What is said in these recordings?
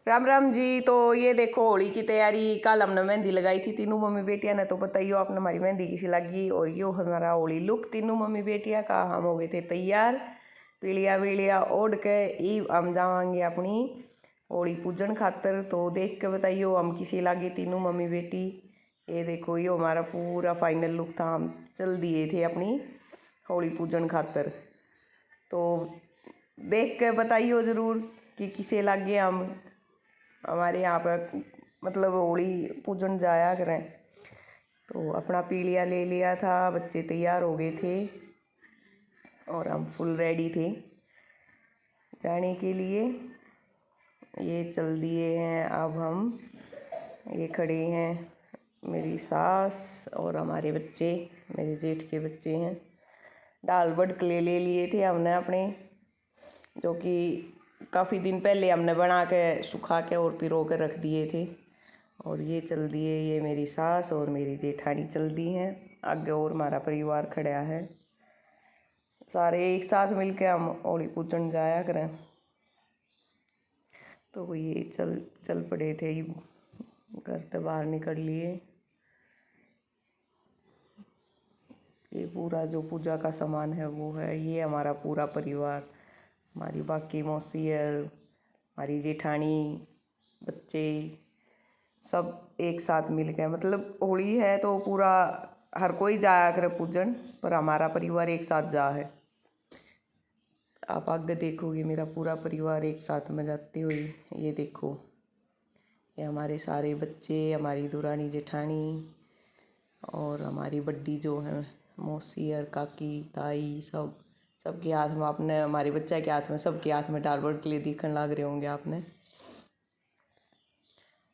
राम राम जी। तो ये देखो होली की तैयारी, कल हमने मेहंदी लगाई थी तीनों मम्मी बेटियां ने। तो बताइयो आपने हमारी मेहंदी कैसी लगी। और यो हमारा होली लुक तीनों मम्मी बेटियां का। हम हो गए थे तैयार, पीलिया वीलिया ओढ़ के ईब हम जावांगे अपनी होली पूजन खातर। तो देख के बताइयो हम किसी लागे तीनों मम्मी बेटी। ये देखो यो हमारा पूरा फाइनल लुक था। हम चल दिए थे अपनी होली पूजन खातर। तो देख के बताइयो ज़रूर कि किसे लागे हम हमारे यहाँ पर मतलब होली पूजन जाया करें। तो अपना पीलिया ले लिया था, बच्चे तैयार हो गए थे और हम फुल रेडी थे जाने के लिए। ये चल दिए हैं अब हम। ये खड़े हैं मेरी सास और हमारे बच्चे, मेरे जेठ के बच्चे हैं। दाल बटकले ले लिए थे हमने अपने, जो कि काफ़ी दिन पहले हमने बना के सुखा के और पिरो के रख दिए थे। और ये चल दिए, ये मेरी सास और मेरी जेठानी चल दी हैं आगे, और हमारा परिवार खड़ा है। सारे एक साथ मिलके हम होली पूजन जाया करें। तो ये चल पड़े थे, घर से बाहर निकल लिए। ये पूरा जो पूजा का सामान है वो है। ये हमारा पूरा परिवार, हमारी बाकी मौसी है, हमारी जेठानी, बच्चे सब एक साथ मिल गए। मतलब होली है तो पूरा हर कोई जाया करे पूजन, पर हमारा परिवार एक साथ जा है। आप आगे देखोगे मेरा पूरा परिवार एक साथ में जाते हुए। ये देखो, ये हमारे सारे बच्चे, हमारी दुरानी जेठानी और हमारी बड्डी जो है मौसी और काकी ताई, सबके हाथ में आपने, हमारे बच्चा के हाथ में, सबके हाथ में डाल बटकले दिखने लग रहे होंगे आपने।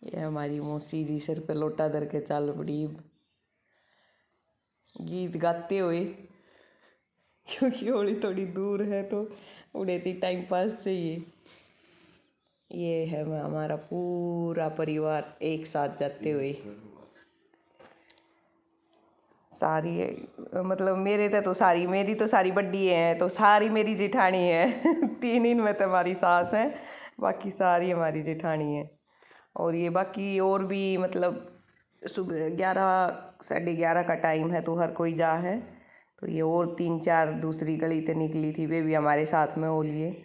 ये हमारी मौसी जी सिर पे लोटा धर के चल पड़ी गीत गाते हुए, क्योंकि होली थोड़ी दूर है तो उन्हें थी टाइम पास चाहिए। ये है हमारा पूरा परिवार एक साथ जाते हुए। सारी मतलब मेरी तो सारी बड्डी है, तो सारी मेरी जेठानी है। तीन इनमें तो हमारी सास है, बाकी सारी हमारी जेठानी है। और ये बाकी और भी मतलब सुबह 11 साढ़े 11 का टाइम है तो हर कोई जा है। तो ये और 3 4 दूसरी गली से निकली थी, वे भी हमारे साथ में हो लिए।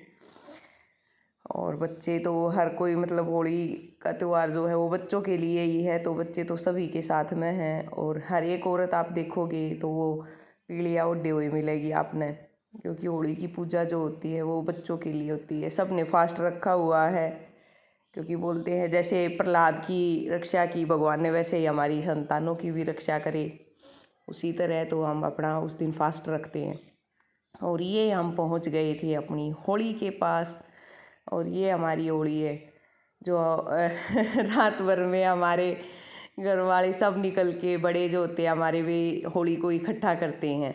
और बच्चे तो हर कोई, मतलब होली का त्यौहार जो है वो बच्चों के लिए ही है, तो बच्चे तो सभी के साथ में हैं। और हर एक औरत आप देखोगे तो वो पीलिया ओढ़े हुए मिलेगी आपने, क्योंकि होली की पूजा जो होती है वो बच्चों के लिए होती है। सब ने फास्ट रखा हुआ है, क्योंकि बोलते हैं जैसे प्रहलाद की रक्षा की भगवान ने, वैसे ही हमारी संतानों की भी रक्षा करे, उसी तरह तो हम अपना उस दिन फास्ट रखते हैं। और ये हम पहुंच गए थे अपनी होली के पास। और ये हमारी होली है जो रात भर में हमारे घर वाले सब निकल के, बड़े जो होते हैं हमारे, वे होली को इकट्ठा करते हैं।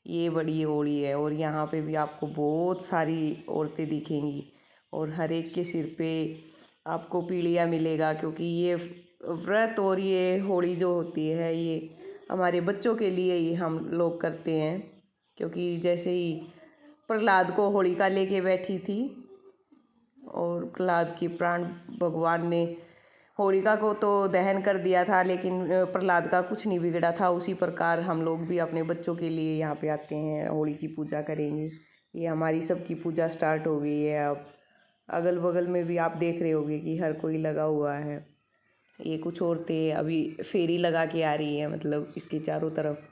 ये बड़ी होली है। और यहाँ पे भी आपको बहुत सारी औरतें दिखेंगी और हर एक के सिर पे आपको पीलिया मिलेगा, क्योंकि ये व्रत और ये होली जो होती है ये हमारे बच्चों के लिए ही हम लोग करते हैं। क्योंकि जैसे ही प्रहलाद को होलिका लेके बैठी थी और प्रहलाद की प्राण भगवान ने होलिका को तो दहन कर दिया था, लेकिन प्रहलाद का कुछ नहीं बिगड़ा था। उसी प्रकार हम लोग भी अपने बच्चों के लिए यहाँ पे आते हैं, होली की पूजा करेंगे। ये हमारी सबकी पूजा स्टार्ट हो गई है अब। अगल बगल में भी आप देख रहे होंगे कि हर कोई लगा हुआ है। ये कुछ औरतें अभी फेरी लगा के आ रही हैं, मतलब इसके चारों तरफ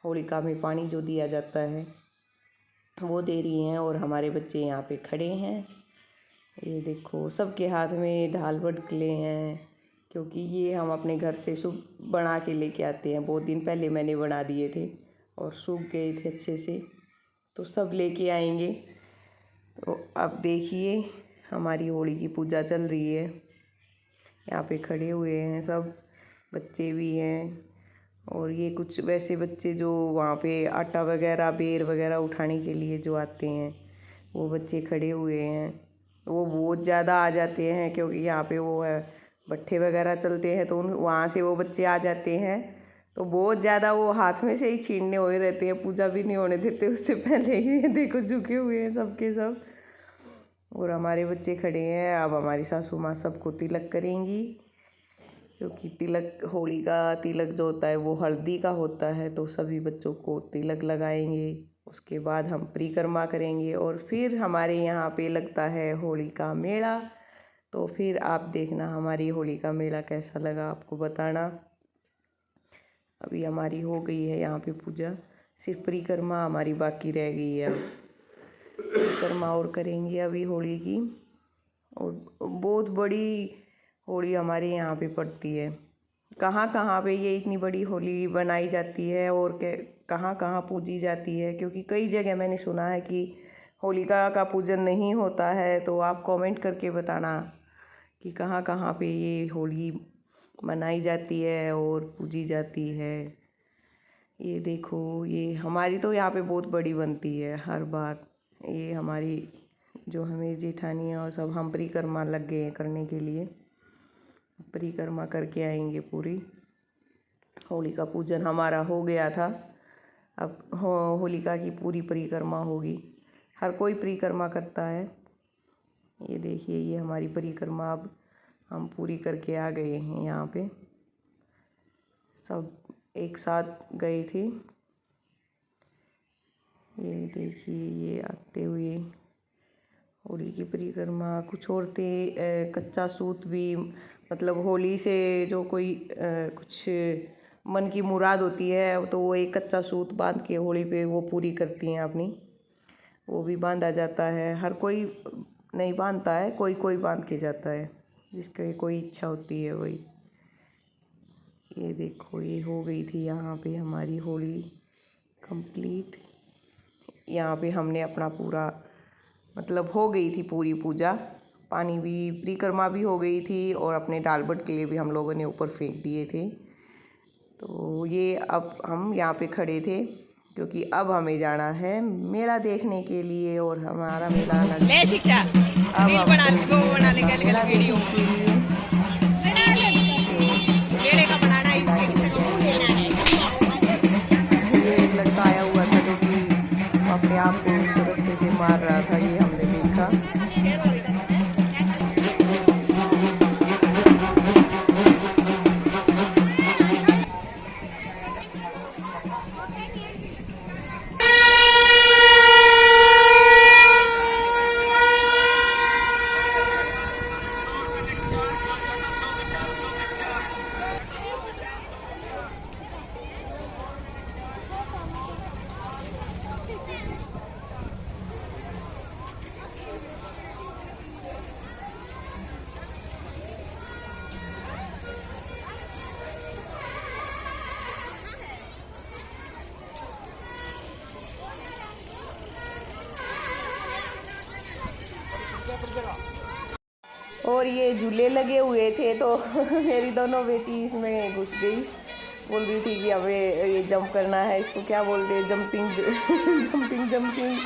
होलिका में पानी जो दिया जाता है वो दे रही हैं। और हमारे बच्चे यहाँ पे खड़े हैं। ये देखो सबके हाथ में ढाल बटकले हैं, क्योंकि ये हम अपने घर से बना के लेके आते हैं। बहुत दिन पहले मैंने बना दिए थे और सूख गए थे अच्छे से, तो सब लेके आएंगे। तो अब देखिए हमारी होली की पूजा चल रही है। यहाँ पे खड़े हुए हैं सब, बच्चे भी हैं। और ये कुछ वैसे बच्चे जो वहाँ पे आटा वगैरह, बेर वगैरह उठाने के लिए जो आते हैं, वो बच्चे खड़े हुए हैं। वो बहुत ज़्यादा आ जाते हैं, क्योंकि यहाँ पे वो है भट्ठे वगैरह चलते हैं, तो वहाँ से वो बच्चे आ जाते हैं। तो बहुत ज़्यादा वो हाथ में से ही छीनने हुए रहते हैं, पूजा भी नहीं होने देते उससे पहले ही। देखो झुके हुए हैं सब के सब। और हमारे बच्चे खड़े हैं। अब हमारी सासू माँ सबको तिलक करेंगी, क्योंकि तिलक, होली का तिलक जो होता है वो हल्दी का होता है, तो सभी बच्चों को तिलक लगाएंगे। उसके बाद हम परिक्रमा करेंगे और फिर हमारे यहाँ पे लगता है होली का मेला। तो फिर आप देखना हमारी होली का मेला कैसा लगा, आपको बताना। अभी हमारी हो गई है यहाँ पे पूजा, सिर्फ परिक्रमा हमारी बाकी रह गई है। परिक्रमा और करेंगे अभी होली की। और बहुत बड़ी होली हमारे यहाँ पे पड़ती है। कहाँ कहाँ पे ये इतनी बड़ी होली बनाई जाती है और कहाँ कहाँ पूजी जाती है, क्योंकि कई जगह मैंने सुना है कि होलिका का पूजन नहीं होता है। तो आप कमेंट करके बताना कि कहाँ कहाँ पे ये होली मनाई जाती है और पूजी जाती है। ये देखो, ये हमारी तो यहाँ पे बहुत बड़ी बनती है हर बार। ये हमारी जो हमें जेठानी है और सब हम परिक्रमा लग गए हैं करने के लिए। परिक्रमा करके आएंगे पूरी। होली का पूजन हमारा हो गया था, अब होलिका की पूरी परिक्रमा होगी। हर कोई परिक्रमा करता है। ये देखिए, ये हमारी परिक्रमा अब हम पूरी करके आ गए हैं। यहाँ पे सब एक साथ गए थे। ये देखिए, ये आते हुए होली की परिक्रमा। कुछ औरतें कच्चा सूत भी, मतलब होली से जो कोई कुछ मन की मुराद होती है, तो वो एक कच्चा सूत बांध के होली पे वो पूरी करती हैं अपनी। वो भी बांधा जाता है। हर कोई नहीं बांधता है, कोई कोई बांध के जाता है, जिसकी कोई इच्छा होती है वही। ये देखो, ये हो गई थी यहाँ पे हमारी होली कंप्लीट। यहाँ पे हमने अपना पूरा, मतलब हो गई थी पूरी पूजा। पानी भी, परिक्रमा भी हो गई थी और अपने डालबट के लिए भी हम लोगों ने ऊपर फेंक दिए थे। तो ये अब हम यहाँ पे खड़े थे, क्योंकि अब हमें जाना है मेला देखने के लिए। और हमारा मेला ले शिक्षा अब रील हम बना चले वो गए बना ले अपना गल मेला गल वीडियो देखने के लिए। मेरे का बनाना है मेला के इसके लिए से गए लेना है। थे। ये एक लड़का आया हुआ था जो कि अपने आप को उस रस्ते से मार रहा था, ये हमने देखा। फिर होली का और ये झूले लगे हुए थे, तो मेरी दोनों बेटी इसमें घुस गई। बोल रही थी कि हमें ये जंप करना है, इसको क्या बोलते हैं, जंपिंग जंपिंग जंपिंग।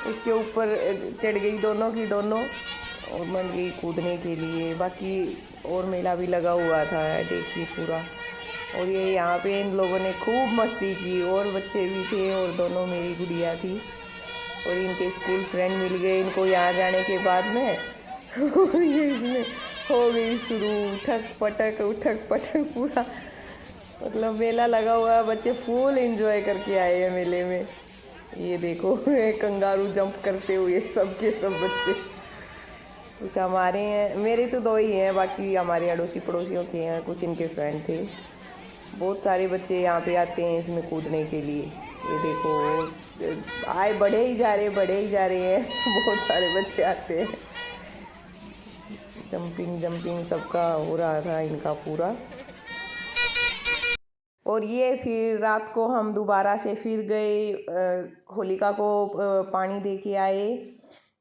इसके ऊपर चढ़ गई दोनों की दोनों और मन गई कूदने के लिए। बाकी और मेला भी लगा हुआ था, देखिए पूरा। और ये यहाँ पे इन लोगों ने खूब मस्ती की, और बच्चे भी थे और दोनों मेरी गुड़िया थी और इनके स्कूल फ्रेंड मिल गए इनको यहाँ जाने के बाद में। ये इसमें हो गई शुरू उठक पटक पूरा, मतलब मेला लगा हुआ है। बच्चे फुल एंजॉय करके आए हैं मेले में। ये देखो, कंगारू जंप करते हुए सब के सब बच्चे। कुछ हमारे हैं, मेरे तो दो ही हैं, बाकी हमारे अड़ोसी पड़ोसियों के हैं, कुछ इनके फ्रेंड थे। बहुत सारे बच्चे यहाँ पे आते हैं इसमें कूदने के लिए। ये देखो, आए बढ़े ही जा रहे हैं। बहुत सारे बच्चे आते हैं। जंपिंग सबका हो रहा था इनका पूरा। और ये फिर रात को हम दोबारा से फिर गए, होलिका को पानी दे के आए,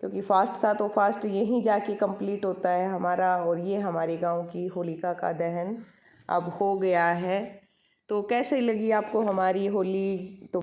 क्योंकि फास्ट था तो फास्ट यहीं जाके कंप्लीट होता है हमारा। और ये हमारे गांव की होलिका का दहन अब हो गया है। तो कैसे लगी आपको हमारी होली? तो